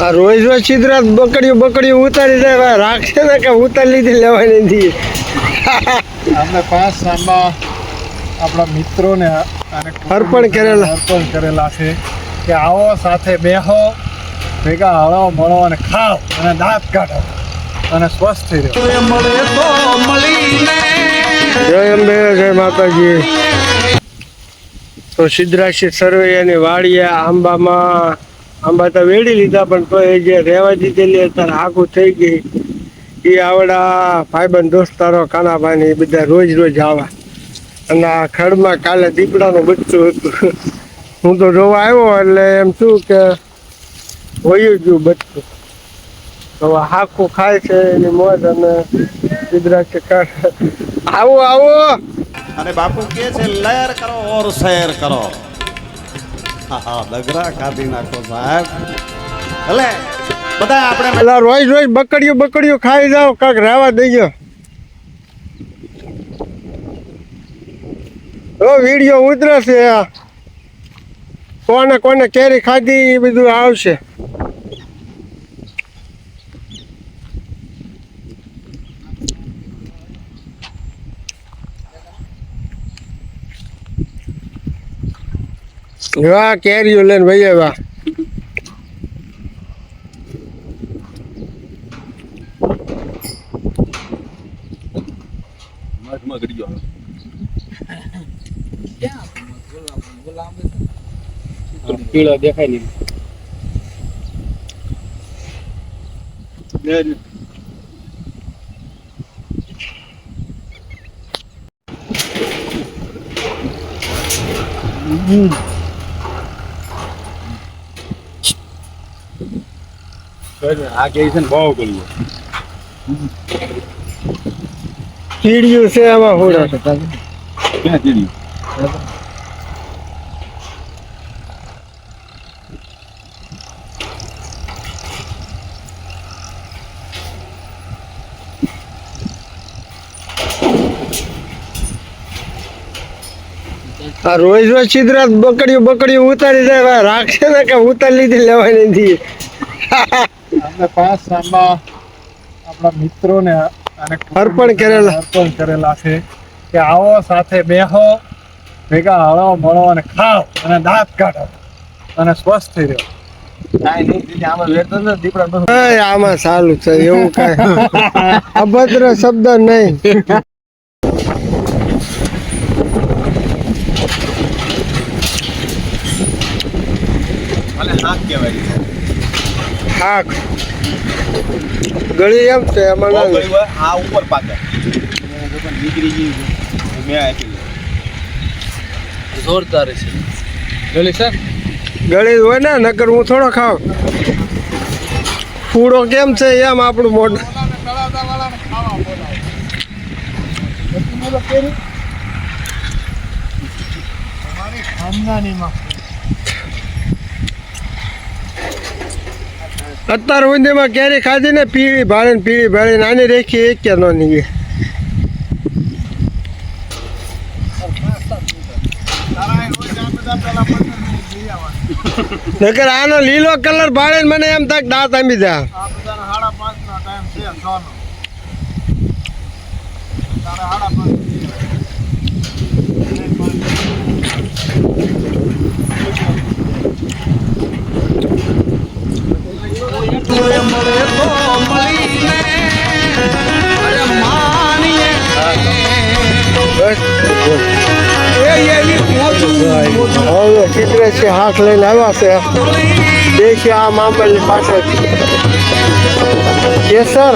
આ રોજ રોજ સિદ્ધરાજ બકડીઓ ઉતારી જાય રાખશે ને કે ઉતારી લીધી લેવાની નથી. આપણે 5 સાંબા આપણા મિત્રોને અર્પણ કરેલા છે કે આવો સાથે બેહો, ભેગા હળો મળો અને ખાઓ અને દાંત કાઢો અને સ્વસ્થ રહો. જય અંબે, જય માતાજી. તો સિદ્ધરાજ સરવૈયાની વાડીએ આંબા તો વેડી લીધા, પણ તો એ જે રહેવા દીધેલી અત્યારે આખું થઈ ગઈ. એ આવડા ભાઈબંધ દોસ્તારો કાનાભાઈ એ બધા રોજ આવા. અને આ ખડમાં કાલે દીપડાનું બચ્ચું હતું. હું તો જોવા આવ્યો એટલે એમ શું કે વયું ગયું બચ્ચું. તો હાકું ખાય છે એની મોજ. અને સિદ્ધરાજ આવો અને બાપુ કે છે લહેર કરો ઓર શહેર કરો. દગરા કાઢી નાખો સાહેબ. એટલે બધા આપણે રોજ બકડીઓ ખાઈ જાવ, કાંક રહેવા દઈએ. વિડીયો ઉતરશે, કોને કેરી ખાધી એ બધું આવશે. વાહ, કેરીઓ લઈને ભાઈ વાહ. પીળો દેખાય નહીં. આ કે છે ને બહુ ગળ્યું કીડિયું છે આમાં હોડા. ક્યાં કીડ્યું? આ રોજ સિદ્ધરાજ બકડીઓ ઉતારી જાય રાખશે ને કે ઉતારી લીધી લેવાની નથી. આપણે 5 સાંબા આપણા મિત્રોને અર્પણ કરેલા છે કે આવો સાથે બેહો, ભેગા હળો મળો અને ખાઓ અને દાંત કાઢો અને સ્વસ્થ રહો. આમાં સારું છે, એવું કઈ અભદ્ર શબ્દ નહીં. હાક ગળી એમ છે, એમાં આ ઉપર પાકે જોરદાર છે ગળી સર. ગળી હોય ને, નકર હું થોડો ખાવ. ફૂડો કેમ છે એમ આપણું મોઢું. અત્યાર સુધીમાં કેરી ખાધી ને પીળી ભાળી નાની રેખી એક કે નો નીકળે. નકર આનો લીલો કલર ભાળે મને એમ થાય દાંત આંબી જા. 5:30 ચિત્રેશી હાથ લઈને આવ્યા છે. દેખી આ મામલની પાછળ કેસર